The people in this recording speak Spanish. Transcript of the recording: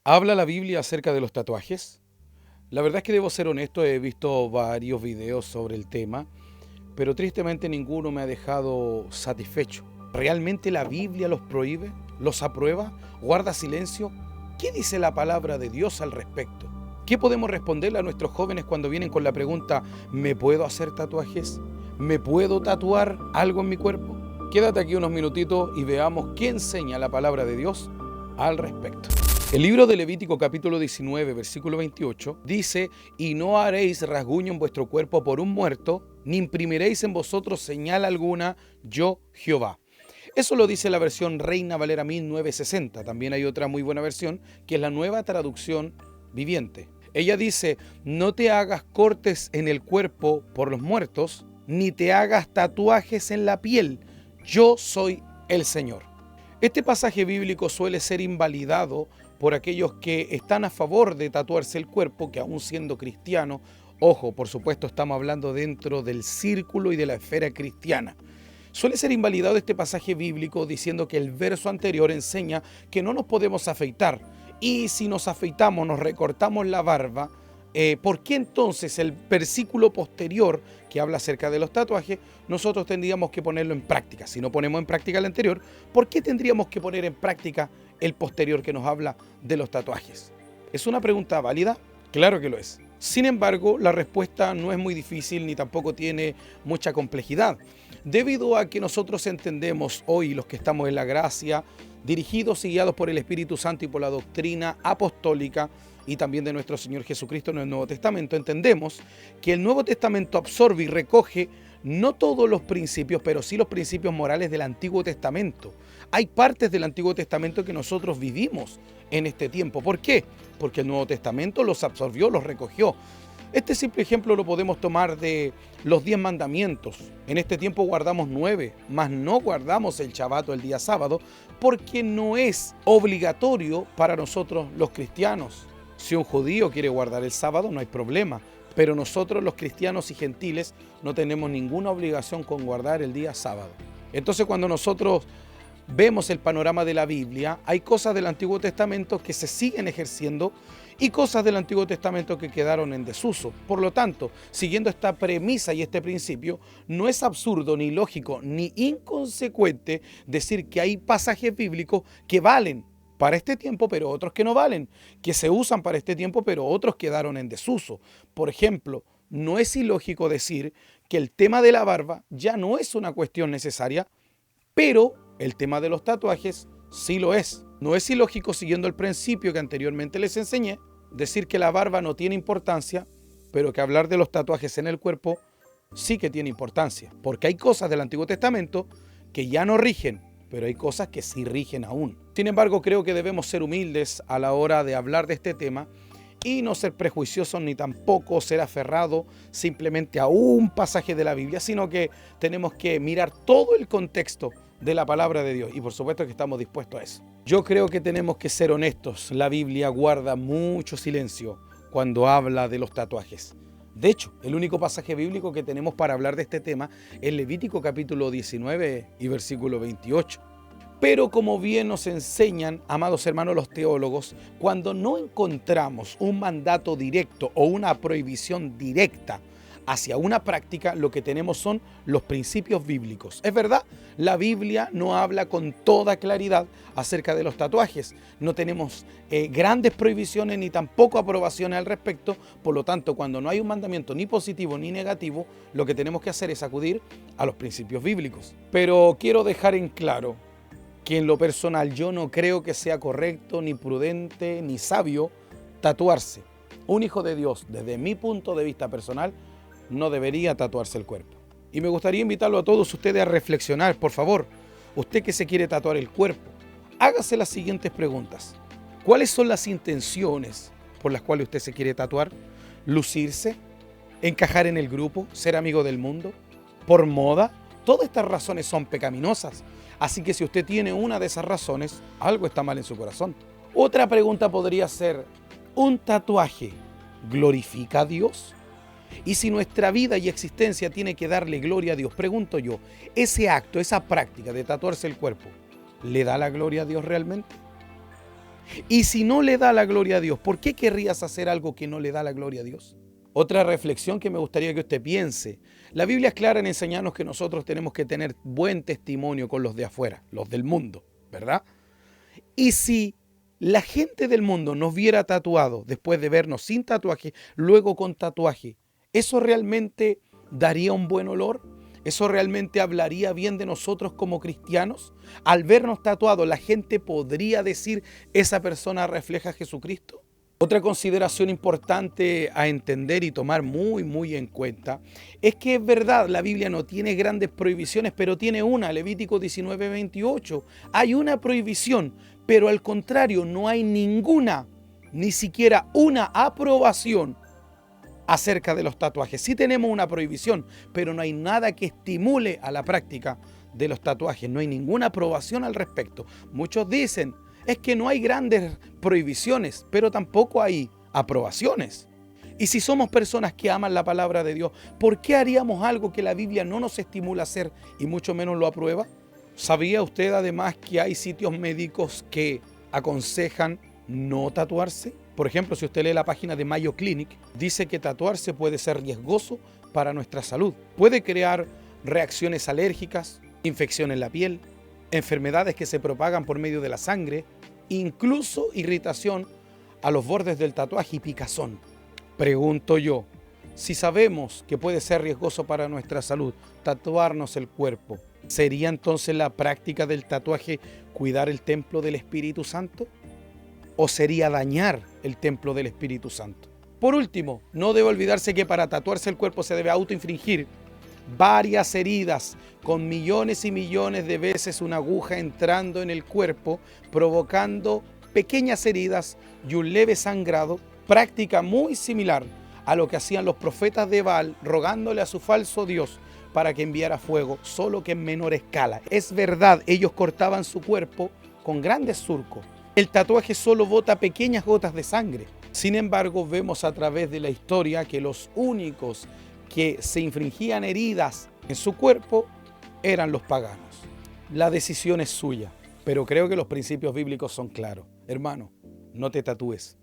¿Habla la Biblia acerca de los tatuajes? La verdad es que debo ser honesto, he visto varios videos sobre el tema, pero tristemente ninguno me ha dejado satisfecho. ¿Realmente la Biblia los prohíbe? ¿Los aprueba? ¿Guarda silencio? ¿Qué dice la palabra de Dios al respecto? ¿Qué podemos responderle a nuestros jóvenes cuando vienen con la pregunta, ¿me puedo hacer tatuajes? ¿Me puedo tatuar algo en mi cuerpo? Quédate aquí unos minutitos y veamos qué enseña la palabra de Dios al respecto. El libro de Levítico capítulo 19, versículo 28 dice, y no haréis rasguño en vuestro cuerpo por un muerto, ni imprimiréis en vosotros señal alguna, yo Jehová. Eso lo dice la versión Reina Valera 1960. También hay otra muy buena versión, que es la Nueva Traducción Viviente. Ella dice, no te hagas cortes en el cuerpo por los muertos, ni te hagas tatuajes en la piel. Yo soy el Señor. Este pasaje bíblico suele ser invalidado por aquellos que están a favor de tatuarse el cuerpo, que aún siendo cristiano, ojo, por supuesto estamos hablando dentro del círculo y de la esfera cristiana. Suele ser invalidado este pasaje bíblico diciendo que el verso anterior enseña que no nos podemos afeitar. Y si nos afeitamos, nos recortamos la barba, ¿por qué entonces el versículo posterior que habla acerca de los tatuajes, nosotros tendríamos que ponerlo en práctica? Si no ponemos en práctica el anterior, ¿por qué tendríamos que poner en práctica el posterior que nos habla de los tatuajes? ¿Es una pregunta válida? Claro que lo es. Sin embargo, la respuesta no es muy difícil ni tampoco tiene mucha complejidad, debido a que nosotros entendemos hoy, los que estamos en la gracia, dirigidos y guiados por el Espíritu Santo y por la doctrina apostólica y también de nuestro Señor Jesucristo en el Nuevo Testamento, entendemos que el Nuevo Testamento absorbe y recoge no todos los principios, pero sí los principios morales del Antiguo Testamento. Hay partes del Antiguo Testamento que nosotros vivimos en este tiempo. ¿Por qué? Porque el Nuevo Testamento los absorbió, los recogió. Este simple ejemplo lo podemos tomar de los 10 mandamientos. En este tiempo guardamos 9, mas no guardamos el Shabbat o el día sábado, porque no es obligatorio para nosotros los cristianos. Si un judío quiere guardar el sábado, no hay problema. Pero nosotros los cristianos y gentiles no tenemos ninguna obligación con guardar el día sábado. Entonces cuando nosotros vemos el panorama de la Biblia, hay cosas del Antiguo Testamento que se siguen ejerciendo y cosas del Antiguo Testamento que quedaron en desuso. Por lo tanto, siguiendo esta premisa y este principio, no es absurdo, ni lógico, ni inconsecuente decir que hay pasajes bíblicos que valen para este tiempo, pero otros que no valen, que se usan para este tiempo, pero otros quedaron en desuso. Por ejemplo, no es ilógico decir que el tema de la barba ya no es una cuestión necesaria, pero el tema de los tatuajes sí lo es. No es ilógico, siguiendo el principio que anteriormente les enseñé, decir que la barba no tiene importancia, pero que hablar de los tatuajes en el cuerpo sí que tiene importancia, porque hay cosas del Antiguo Testamento que ya no rigen, pero hay cosas que sí rigen aún. Sin embargo, creo que debemos ser humildes a la hora de hablar de este tema y no ser prejuiciosos ni tampoco ser aferrados simplemente a un pasaje de la Biblia, sino que tenemos que mirar todo el contexto de la palabra de Dios y por supuesto que estamos dispuestos a eso. Yo creo que tenemos que ser honestos. La Biblia guarda mucho silencio cuando habla de los tatuajes. De hecho, el único pasaje bíblico que tenemos para hablar de este tema es Levítico capítulo 19 y versículo 28. Pero como bien nos enseñan, amados hermanos los teólogos, cuando no encontramos un mandato directo o una prohibición directa hacia una práctica, lo que tenemos son los principios bíblicos. Es verdad, la Biblia no habla con toda claridad acerca de los tatuajes. No tenemos grandes prohibiciones ni tampoco aprobaciones al respecto. Por lo tanto, cuando no hay un mandamiento ni positivo ni negativo, lo que tenemos que hacer es acudir a los principios bíblicos. Pero quiero dejar en claro que en lo personal yo no creo que sea correcto, ni prudente, ni sabio tatuarse. Un hijo de Dios, desde mi punto de vista personal, no debería tatuarse el cuerpo. Y me gustaría invitarlo a todos ustedes a reflexionar, por favor. Usted que se quiere tatuar el cuerpo, hágase las siguientes preguntas. ¿Cuáles son las intenciones por las cuales usted se quiere tatuar? ¿Lucirse? ¿Encajar en el grupo? ¿Ser amigo del mundo? ¿Por moda? Todas estas razones son pecaminosas. Así que si usted tiene una de esas razones, algo está mal en su corazón. Otra pregunta podría ser, ¿un tatuaje glorifica a Dios? Y si nuestra vida y existencia tiene que darle gloria a Dios, pregunto yo, ¿ese acto, esa práctica de tatuarse el cuerpo, le da la gloria a Dios realmente? Y si no le da la gloria a Dios, ¿por qué querrías hacer algo que no le da la gloria a Dios? Otra reflexión que me gustaría que usted piense. La Biblia es clara en enseñarnos que nosotros tenemos que tener buen testimonio con los de afuera, los del mundo, ¿verdad? Y si la gente del mundo nos viera tatuado después de vernos sin tatuaje, luego con tatuaje, ¿eso realmente daría un buen olor? ¿Eso realmente hablaría bien de nosotros como cristianos? Al vernos tatuados, ¿la gente podría decir esa persona refleja a Jesucristo? Otra consideración importante a entender y tomar muy en cuenta es que es verdad, la Biblia no tiene grandes prohibiciones, pero tiene una, Levítico 19:28. Hay una prohibición, pero al contrario, no hay ninguna, ni siquiera una aprobación acerca de los tatuajes. Sí tenemos una prohibición, pero no hay nada que estimule a la práctica de los tatuajes. No hay ninguna aprobación al respecto. Muchos dicen, es que no hay grandes prohibiciones, pero tampoco hay aprobaciones. Y si somos personas que aman la palabra de Dios, ¿por qué haríamos algo que la Biblia no nos estimula a hacer y mucho menos lo aprueba? ¿Sabía usted además que hay sitios médicos que aconsejan no tatuarse? Por ejemplo, si usted lee la página de Mayo Clinic, dice que tatuarse puede ser riesgoso para nuestra salud. Puede crear reacciones alérgicas, infección en la piel, enfermedades que se propagan por medio de la sangre, incluso irritación a los bordes del tatuaje y picazón. Pregunto yo, si sabemos que puede ser riesgoso para nuestra salud tatuarnos el cuerpo, ¿sería entonces la práctica del tatuaje cuidar el templo del Espíritu Santo? ¿O sería dañar el templo del Espíritu Santo? Por último, no debe olvidarse que para tatuarse el cuerpo se debe autoinfligir varias heridas, con millones y millones de veces una aguja entrando en el cuerpo, provocando pequeñas heridas y un leve sangrado, práctica muy similar a lo que hacían los profetas de Baal, rogándole a su falso Dios para que enviara fuego, solo que en menor escala. Es verdad, ellos cortaban su cuerpo con grandes surcos. El tatuaje solo bota pequeñas gotas de sangre. Sin embargo, vemos a través de la historia que los únicos que se infringían heridas en su cuerpo eran los paganos. La decisión es suya, pero creo que los principios bíblicos son claros. Hermano, no te tatúes.